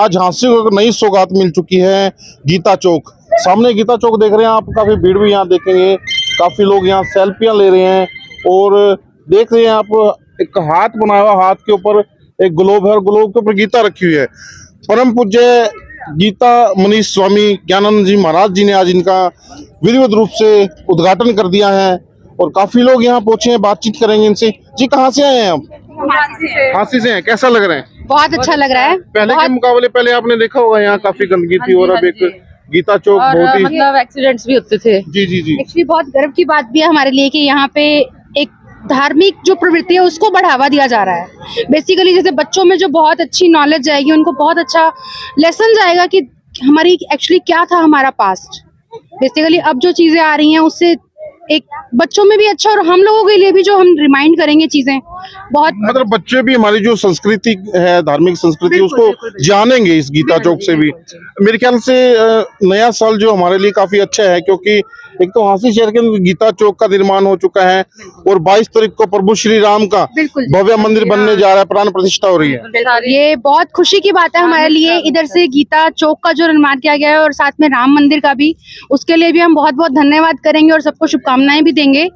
आज झांसी को एक नई सौगात मिल चुकी है, गीता चौक। सामने गीता चौक देख रहे हैं आप, काफी भीड़ भी यहाँ देखेंगे, काफी लोग यहाँ सेल्फियां ले रहे हैं और देख रहे हैं आप एक हाथ बनाया हुआ, हाथ के ऊपर एक ग्लोब है और ग्लोब के ऊपर गीता रखी हुई है। परम पूज्य गीता मनीष स्वामी ज्ञानानंद जी महाराज जी ने आज इनका विधिवत रूप से उद्घाटन कर दिया है और काफी लोग यहाँ पहुंचे हैं, बातचीत करेंगे इनसे। जी कहाँ से आए हैं आप? झांसी से हैं। कैसा लग रहा है? बहुत अच्छा लग रहा है। पहले के मुकाबले पहले आपने देखा होगा यहाँ काफी गंदगी थी और अब एक गीता चौक बहुत ही मतलब एक्सीडेंट्स भी होते थे। जी जी जी एक्चुअली बहुत गर्व की बात भी है हमारे लिए कि यहाँ पे एक धार्मिक जो प्रवृत्ति है उसको बढ़ावा दिया जा रहा है। बेसिकली जैसे बच्चों में जो बहुत अच्छी नॉलेज जाएगी, उनको बहुत अच्छा लेसन जाएगा कि हमारी एक्चुअली क्या था हमारा पास्ट। बेसिकली अब जो चीजें आ रही हैं उससे एक बच्चों में भी अच्छा और हम लोगों के लिए भी जो हम रिमाइंड करेंगे चीजें बहुत, मतलब बच्चे भी हमारी जो संस्कृति है, धार्मिक संस्कृति, उसको जानेंगे इस गीता चौक से भी। मेरे ख्याल से नया साल जो हमारे लिए काफी अच्छा है, क्योंकि एक तो झांसी शहर के अंदर गीता चौक का निर्माण हो चुका है और 22 तारीख को प्रभु श्री राम का भव्य मंदिर बनने जा रहा है, प्राण प्रतिष्ठा हो रही है। ये बहुत खुशी की बात है हमारे लिए। इधर से गीता चौक का जो निर्माण किया गया है और साथ में राम मंदिर का भी, उसके लिए भी हम बहुत बहुत धन्यवाद करेंगे और सबको शुभकामनाएं भी देंगे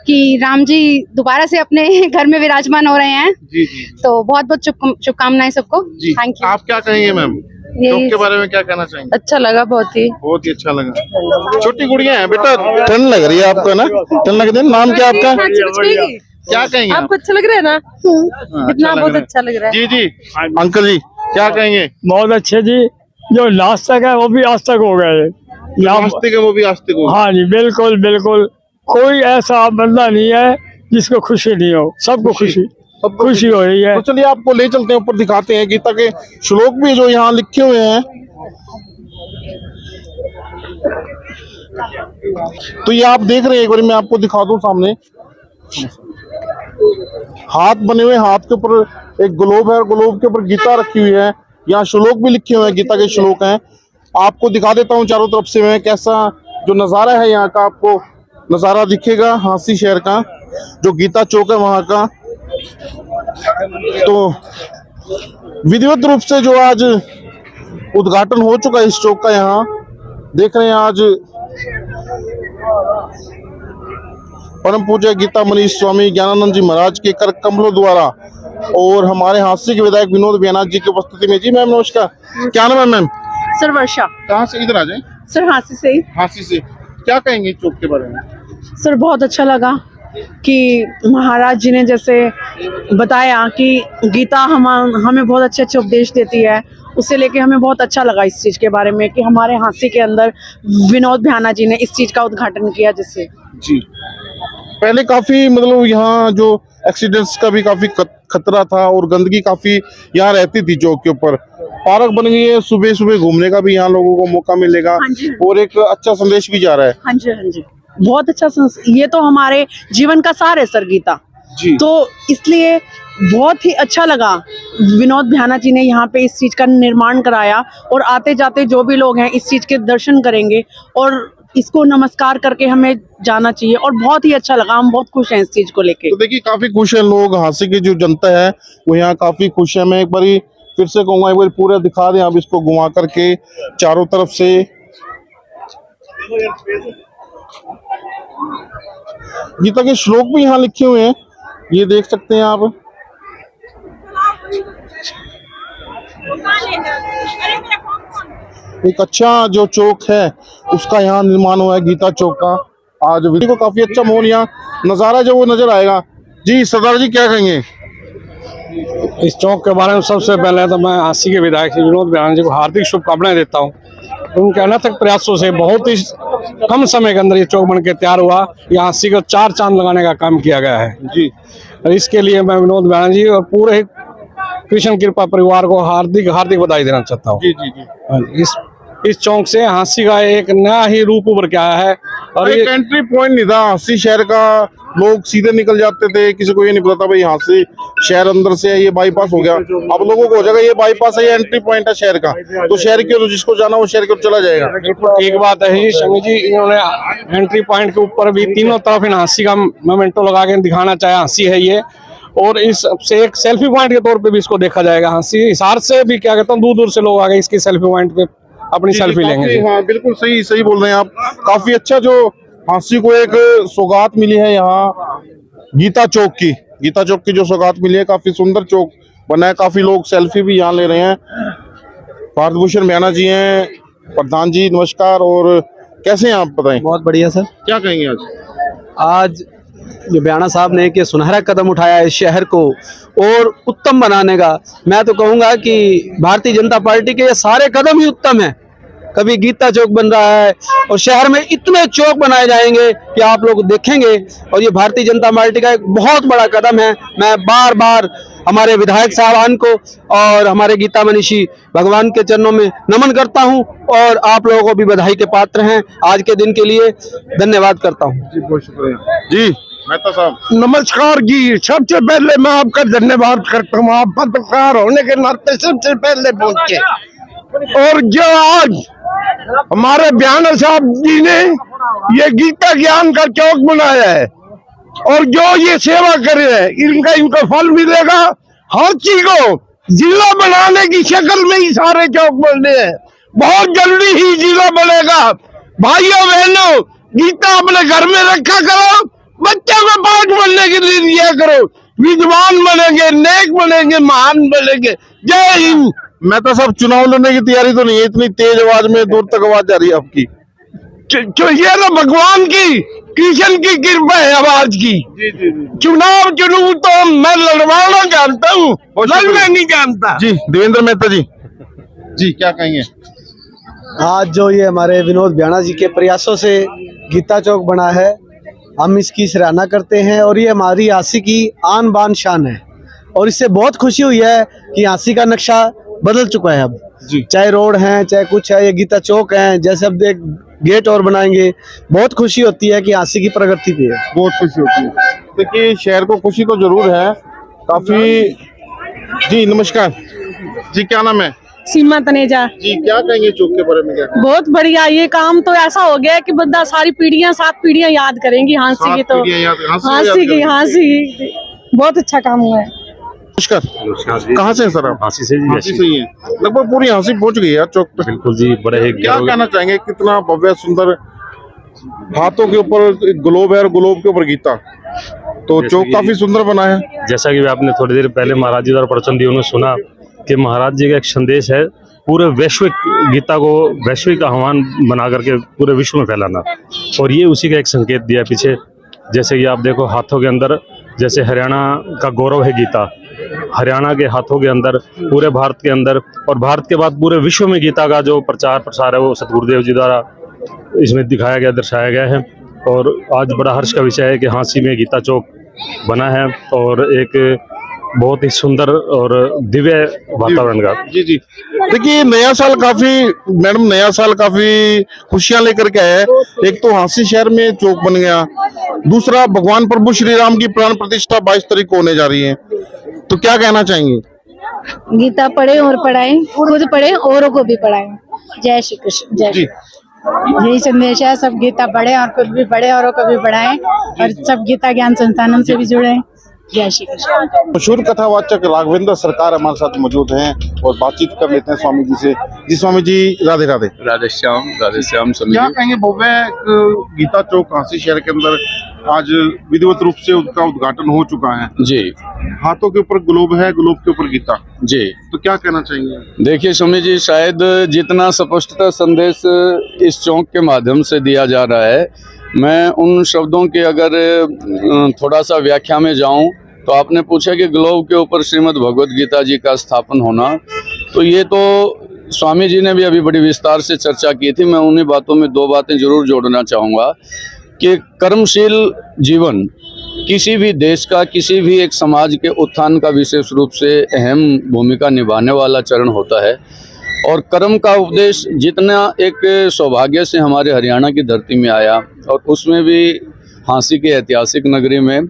कि राम जी दोबारा से अपने घर में विराजमान हो रहे हैं। जी जी। तो बहुत बहुत शुभकामनाएं सबको। Thank you. आप क्या कहेंगे मैम, चौक के बारे में क्या कहना चाहेंगे? अच्छा लगा, बहुत ही अच्छा लगा। छोटी गुड़िया है बेटा, ठंड लग रही है आपको ना? ठंड लग रही है। नाम क्या आपका? क्या कहेंगे? आपको अच्छा लग रहा है ना? इतना बहुत अच्छा लग रहा है। जी जी। अंकल जी क्या कहेंगे? बहुत अच्छे जी। जो नास्तिक है वो भी आस्तिक हो गए। नास्तिक है वो भी आस्तिक हो। हाँ जी, बिल्कुल बिल्कुल। कोई ऐसा बंदा नहीं है जिसको खुशी नहीं हो, सबको खुशी हो रही है। तो चलिए आपको ले चलते हैं, ऊपर दिखाते हैं गीता के श्लोक भी जो यहाँ लिखे हुए हैं। तो ये आप देख रहे हैं, एक बार मैं आपको दिखा दूं सामने। हाथ बने हुए, हाथ के ऊपर एक ग्लोब है और ग्लोब के ऊपर गीता रखी हुई है। यहाँ श्लोक भी लिखे हुए हैं, गीता के श्लोक हैं। आपको दिखा देता हूँ चारों तरफ से मैं, कैसा जो नज़ारा है यहाँ का आपको नज़ारा दिखेगा झांसी शहर का, जो गीता चौक है वहाँ का। तो विधिवत रूप से जो आज उद्घाटन हो चुका है इस चौक का, यहाँ देख रहे हैं आज परम पूज्य गीता मनीष स्वामी ज्ञानानंद जी महाराज के कर कमलों द्वारा और हमारे झांसी के विधायक विनोद बेनाथ जी की उपस्थिति में। जी मैम नमस्कार, क्या नाम है मैम? सर वर्षा। कहाँ से? इधर आ जाए। सर झांसी से। झांसी से। क्या कहेंगे चौक के बारे में? सर बहुत अच्छा लगा कि महाराज जी ने जैसे बताया कि गीता हमें बहुत अच्छे अच्छे उपदेश देती है, उससे लेके हमें बहुत अच्छा लगा इस चीज़ के बारे में कि हमारे झांसी के अंदर विनोद भ्याना जी ने इस चीज़ का उद्घाटन किया। जिससे जी पहले काफी मतलब यहाँ जो एक्सीडेंट्स का भी काफी खतरा था और गंदगी काफी यहाँ रहती थी चौक के ऊपर। पार्क बन गई है, सुबह सुबह घूमने का भी यहाँ लोगों को मौका मिलेगा और एक अच्छा संदेश भी जा रहा है। हाँ जी, बहुत अच्छा। ये तो हमारे जीवन का सार है सर गीता जी। तो इसलिए बहुत ही अच्छा लगा विनोद भ्याना जी ने यहाँ पे इस चीज का निर्माण कराया और आते जाते जो भी लोग हैं इस चीज के दर्शन करेंगे और इसको नमस्कार करके हमें जाना चाहिए और बहुत ही अच्छा लगा। हम बहुत खुश हैं इस चीज को लेके। तो देखिए काफी खुश है लोग, झांसी की जो जनता है वो यहाँ काफी खुश है। मैं एक बार फिर से कहूँगा, एक बार पूरा दिखा दें आप इसको घुमा करके चारों तरफ से। गीता के श्लोक भी यहाँ लिखे हुए हैं, ये देख सकते हैं आप। एक अच्छा जो चौक है उसका यहाँ निर्माण हुआ है, गीता चौक का। आज वीडियो को काफी अच्छा माहौल, यहाँ नजारा जो वो नजर आएगा। जी सरदार जी क्या कहेंगे इस चौक के बारे में? सबसे पहले तो मैं झांसी के विधायक श्री विनोद बेनाथ जी को हार्दिक शुभकामनाएं देता हूँ। उनके अनथक प्रयासों से बहुत ही कम समय के अंदर ये चौक बन के तैयार हुआ। यहाँ झांसी को 4 चांद लगाने का काम किया गया है जी। और इसके लिए मैं विनोद बेनाथ जी और पूरे कृष्ण कृपा परिवार को हार्दिक बधाई देना चाहता हूँ। जी जी जी। इस चौक से झांसी का एक नया ही रूप उभर के आया है। और एक एंट्री पॉइंट नहीं था झांसी शहर का, लोग सीधे निकल जाते थे, किसी को ये नहीं पता था भाई झांसी शहर अंदर से है, ये बाईपास हो गया। अब लोगों को हो जाएगा ये बाईपास है, ये एंट्री पॉइंट है शहर का, तो शहर की ओर जिसको जाना वो शहर की ओर चला जाएगा। एक बात है जी शमी जी, इन्होंने एंट्री पॉइंट के ऊपर भी तीनों तरफ इन झांसी का मोमेंटो लगा के दिखाना चाहे झांसी है ये। और इस से एक सेल्फी पॉइंट के तौर पे भी इसको देखा जाएगा। हाँसी हिसार से भी क्या कहता हूँ दूर दूर से लोग आ गए इसकी सेल्फी पॉइंट पे अपनी सेल्फी लेंगे जी। हाँ बिल्कुल सही सही बोल रहे हैं आप। काफी अच्छा जो हाँसी को एक सौगात मिली है यहाँ गीता चौक की जो सौगात मिली है, काफी सुंदर चौक बना है, काफी लोग सेल्फी भी यहाँ ले रहे हैं। भारत भूषण म्याना जी हैं, प्रधान जी नमस्कार। और कैसे हैं आप, बताएं। बहुत बढ़िया सर। क्या कहेंगे आज जो ब्याना साहब ने एक ये सुनहरा कदम उठाया है इस शहर को और उत्तम बनाने का, मैं तो कहूँगा कि भारतीय जनता पार्टी के ये सारे कदम ही उत्तम है। कभी गीता चौक बन रहा है और शहर में इतने चौक बनाए जाएंगे कि आप लोग देखेंगे, और ये भारतीय जनता पार्टी का एक बहुत बड़ा कदम है। मैं बार बार हमारे विधायक साहबान को और हमारे गीता मनीषी भगवान के चरणों में नमन करता हूं और आप लोगों को भी बधाई के पात्र हैं आज के दिन के लिए। धन्यवाद करता हूं जी, बहुत शुक्रिया जी। मेहता साहब नमस्कार जी। सबसे पहले मैं आपका धन्यवाद करता हूँ, आप पत्रकार होने के नाते सबसे पहले पहुंचे। और जो आज हमारे ब्याना साहब जी ने ये गीता ज्ञान का चौक बनाया है और जो ये सेवा करे है इनको फल मिलेगा। हर चीज को जिला बनाने की शक्ल में ही सारे चौक बनने हैं, बहुत जल्दी ही जिला बनेगा। भाइयों बहनों, गीता अपने घर में रखा करो, बच्चों को पाठ बनने के लिए दिया करो, विद्वान बनेंगे, नेक बनेंगे, महान बनेंगे। जय हिंद। मेहता साहब चुनाव लड़ने की तैयारी तो नहीं है, इतनी तेज आवाज में दूर तक आवाज जा रही है आपकी। ये तो भगवान की कृष्ण की कृपा है आवाज की। जी जी जी चुनाव चुनू तो मैं लड़वाना जानता हूँ, लड़ना नहीं जानता। जी देवेंद्र मेहता जी, जी क्या कहेंगे। आज जो ये हमारे विनोद ब्याना जी के प्रयासों से गीता चौक बना है, हम इसकी सराहना करते हैं और ये हमारी हाँसी की आन बान शान है। और इससे बहुत खुशी हुई है कि हाँसी का नक्शा बदल चुका है अब जी। चाहे रोड है चाहे कुछ है, ये गीता चौक है, जैसे अब देख गेट और बनाएंगे, बहुत खुशी होती है कि हाँसी की प्रगति पे है। बहुत खुशी होती है। देखिए शहर को खुशी तो जरूर है काफी। जी नमस्कार जी, क्या नाम है। सीमा तनेजा। जी क्या कहेंगे चौक के बारे में, क्या बहुत बढ़िया, ये काम तो ऐसा हो गया है कि बंदा सारी पीढ़ियां 7 पीढ़ियां याद करेंगी हाँसी की। तो हाँसी की बहुत अच्छा काम हुआ है। नमस्कार, कहाँ से हैं सर आप। हाँसी से जी। हाँसी से ही है, लगभग पूरी हाँसी पहुंच गई है चौक पे। बिल्कुल जी, बड़े ही क्या कहना चाहेंगे, कितना भव्य सुंदर, हाथों के ऊपर ग्लोब है और ग्लोब के ऊपर गीता, तो चौक काफी सुंदर बना है। जैसा कि आपने थोड़ी देर पहले महाराज जी द्वारा प्रवचन दिए, उन्होंने सुना कि महाराज जी का एक संदेश है पूरे वैश्विक गीता को वैश्विक आह्वान बना करके पूरे विश्व में फैलाना, और ये उसी का एक संकेत दिया पीछे। जैसे कि आप देखो हाथों के अंदर, जैसे हरियाणा का गौरव है गीता, हरियाणा के हाथों के अंदर पूरे भारत के अंदर और भारत के बाद पूरे विश्व में गीता का जो प्रचार प्रसार है वो सतगुरुदेव जी द्वारा इसमें दिखाया गया, दर्शाया गया है। और आज बड़ा हर्ष का विषय है कि हाँसी में गीता चौक बना है और एक बहुत ही सुंदर और दिव्य वातावरण का। जी जी देखिए नया साल काफी, मैडम नया साल काफी खुशियां लेकर के आया है। एक तो हाँसी शहर में चौक बन गया, दूसरा भगवान प्रभु श्री राम की प्राण प्रतिष्ठा 22 तारीख को होने जा रही है, तो क्या कहना चाहेंगे। गीता पढ़े और पढ़ाएं, खुद पढ़े औरों को भी पढ़ाएं। जय श्री कृष्ण। जय जी यही संदेश है, सब गीता पढ़े और खुद भी पढ़े औरों को भी पढ़ाएं और सब गीता ज्ञान संस्थानों से भी जुड़े। जय श्री कृष्ण। मशहूर कथावाचक राघवेंद्र सरकार हमारे साथ मौजूद हैं और बातचीत कर लेते हैं स्वामी जी से। जी स्वामी जी, राधे राधे। राधे श्याम स्वामी क्या जी। कहेंगे, भव्य गीता चौक हाँसी शहर के अंदर आज विधिवत रूप से उसका उद्घाटन हो चुका है। जी हाथों के ऊपर ग्लोब है, ग्लोब के ऊपर गीता, जी तो क्या कहना चाहेंगे। देखिए स्वामी जी, शायद जितना स्पष्टता संदेश इस चौक के माध्यम से दिया जा रहा है, मैं उन शब्दों के अगर थोड़ा सा व्याख्या में जाऊं तो आपने पूछा कि ग्लोब के ऊपर श्रीमद् भगवद गीता जी का स्थापन होना, तो ये तो स्वामी जी ने भी अभी बड़ी विस्तार से चर्चा की थी। मैं उन्हीं बातों में 2 बातें जरूर जोड़ना चाहूँगा कि कर्मशील जीवन किसी भी देश का, किसी भी एक समाज के उत्थान का विशेष रूप से अहम भूमिका निभाने वाला चरण होता है। और कर्म का उपदेश जितना एक सौभाग्य से हमारे हरियाणा की धरती में आया और उसमें भी हाँसी की ऐतिहासिक नगरी में,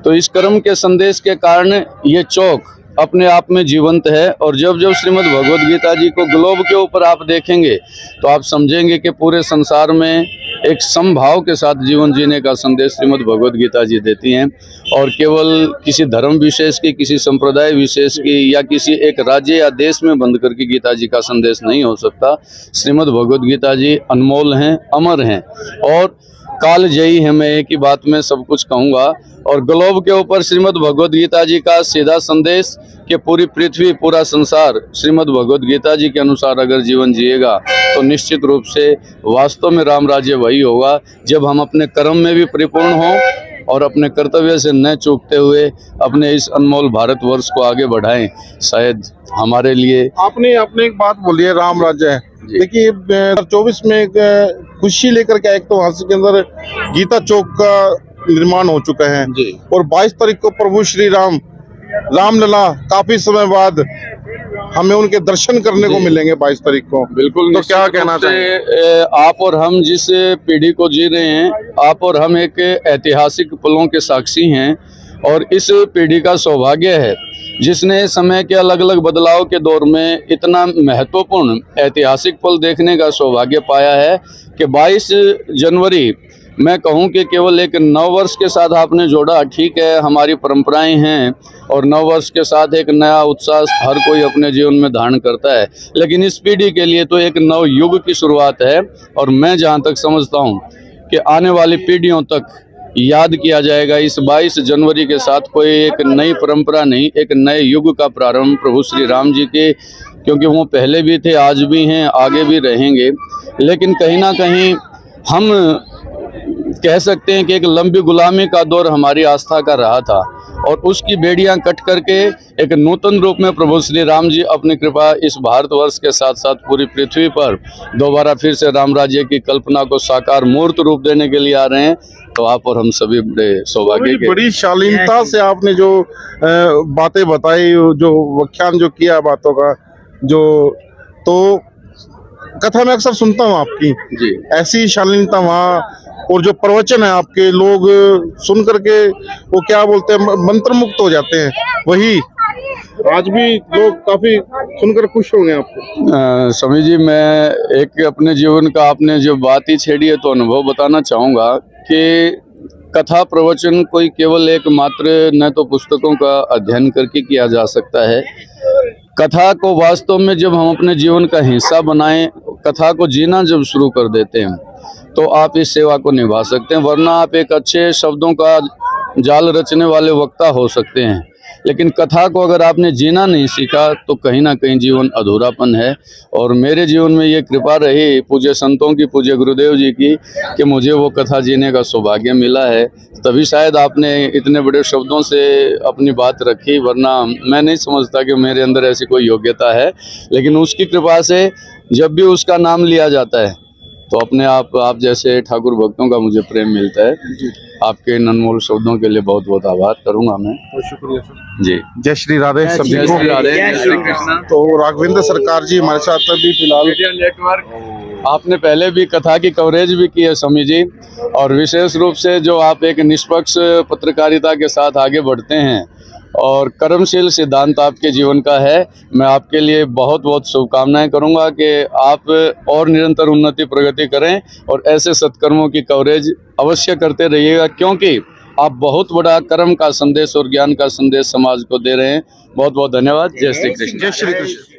तो इस कर्म के संदेश के कारण ये चौक अपने आप में जीवंत है। और जब जब श्रीमद् भगवद गीता जी को ग्लोब के ऊपर आप देखेंगे तो आप समझेंगे कि पूरे संसार में एक समभाव के साथ जीवन जीने का संदेश श्रीमद् भगवद गीता जी देती हैं। और केवल किसी धर्म विशेष की, किसी संप्रदाय विशेष की या किसी एक राज्य या देश में बंद करके गीता जी का संदेश नहीं हो सकता। श्रीमद् भगवद गीता जी अनमोल हैं, अमर हैं और कालजयी है। मैं एक ही बात में सब कुछ कहूँगा। और ग्लोब के ऊपर श्रीमद् भगवद गीता जी का सीधा संदेश कि पूरी पृथ्वी, पूरा संसार श्रीमद् भगवद गीता जी के अनुसार अगर जीवन जिएगा तो निश्चित रूप से वास्तव में राम राज्य वही होगा जब हम अपने कर्म में भी परिपूर्ण हों और अपने कर्तव्य से न चूकते हुए अपने इस अनमोल भारतवर्ष को आगे बढ़ाएं। शायद हमारे लिए आपने एक बात बोली है, राम राज्य है। देखिए 2024 में एक खुशी लेकर के एक तो हासिल के अंदर गीता चौक का निर्माण हो चुका है और 22 तारीख को प्रभु श्री रामलला काफी समय बाद हमें उनके दर्शन करने को मिलेंगे 22 तारीख को। बिल्कुल। तो क्या कहना चाहिए आप और हम जिस पीढ़ी को जी रहे हैं, आप और हम एक ऐतिहासिक पलों के साक्षी हैं और इस पीढ़ी का सौभाग्य है जिसने समय के अलग अलग बदलाव के दौर में इतना महत्वपूर्ण ऐतिहासिक पल देखने का सौभाग्य पाया है कि 22 जनवरी मैं कहूं कि केवल एक नववर्ष के साथ आपने जोड़ा। ठीक है, हमारी परंपराएं हैं और नववर्ष के साथ एक नया उत्साह हर कोई अपने जीवन में धारण करता है, लेकिन इस पीढ़ी के लिए तो एक नव युग की शुरुआत है। और मैं जहां तक समझता हूं कि आने वाली पीढ़ियों तक याद किया जाएगा इस 22 जनवरी के साथ। कोई एक नई परंपरा नहीं, एक नए युग का प्रारंभ प्रभु श्री राम जी के, क्योंकि वो पहले भी थे, आज भी हैं, आगे भी रहेंगे। लेकिन कहीं ना कहीं हम कह सकते हैं कि एक लंबी गुलामी का दौर हमारी आस्था का रहा था और उसकी बेड़ियां कट करके एक नूतन रूप में प्रभु श्री राम जी अपनी कृपा इस भारतवर्ष के साथ साथ पूरी पृथ्वी पर दोबारा फिर से राम राज्य की कल्पना को साकार मूर्त रूप देने के लिए आ रहे हैं। तो आप और हम सभी बड़े सौभाग्य के। बड़ी शालीनता से आपने जो बातें बताई, जो व्याख्यान जो किया बातों का, जो तो कथा मैं अक्सर सुनता हूँ आपकी जी, ऐसी शालीनता वहाँ, और जो प्रवचन है आपके, लोग सुन करके वो क्या बोलते हैं, मंत्रमुग्ध हो जाते हैं। वही आज भी लोग काफी सुनकर खुश होंगे आपको। स्वामी जी, मैं एक अपने जीवन का आपने जो बात ही छेड़ी है तो अनुभव बताना चाहूँगा कि कथा प्रवचन कोई केवल एक मात्र न तो पुस्तकों का अध्ययन करके किया जा सकता है। कथा को वास्तव में जब हम अपने जीवन का हिस्सा बनाएं, कथा को जीना जब शुरू कर देते हैं तो आप इस सेवा को निभा सकते हैं। वरना आप एक अच्छे शब्दों का जाल रचने वाले वक्ता हो सकते हैं, लेकिन कथा को अगर आपने जीना नहीं सीखा तो कहीं ना कहीं जीवन अधूरापन है। और मेरे जीवन में ये कृपा रही पूज्य संतों की, पूज्य गुरुदेव जी की, कि मुझे वो कथा जीने का सौभाग्य मिला है। तभी शायद आपने इतने बड़े शब्दों से अपनी बात रखी, वरना मैं नहीं समझता कि मेरे अंदर ऐसी कोई योग्यता है। लेकिन उसकी कृपा से जब भी उसका नाम लिया जाता है तो अपने आप जैसे ठाकुर भक्तों का मुझे प्रेम मिलता है। आपके इन अनमोल शब्दों के लिए बहुत बहुत आभार करूंगा मैं। बहुत शुक्रिया सर जी। जय श्री राधे सभी जय को। श्री राधे, जय श्री कृष्ण। तो राघवेंद्र सरकार जी हमारे साथ अभी फिलहाल। आपने पहले भी कथा की कवरेज भी की है स्वामी जी, और विशेष रूप से जो आप एक निष्पक्ष पत्रकारिता के साथ आगे बढ़ते हैं और कर्मशील सिद्धांत आपके जीवन का है। मैं आपके लिए बहुत बहुत शुभकामनाएं करूंगा कि आप और निरंतर उन्नति प्रगति करें और ऐसे सत्कर्मों की कवरेज अवश्य करते रहिएगा, क्योंकि आप बहुत बड़ा कर्म का संदेश और ज्ञान का संदेश समाज को दे रहे हैं। बहुत बहुत धन्यवाद। जय श्री कृष्ण। जय श्री कृष्ण।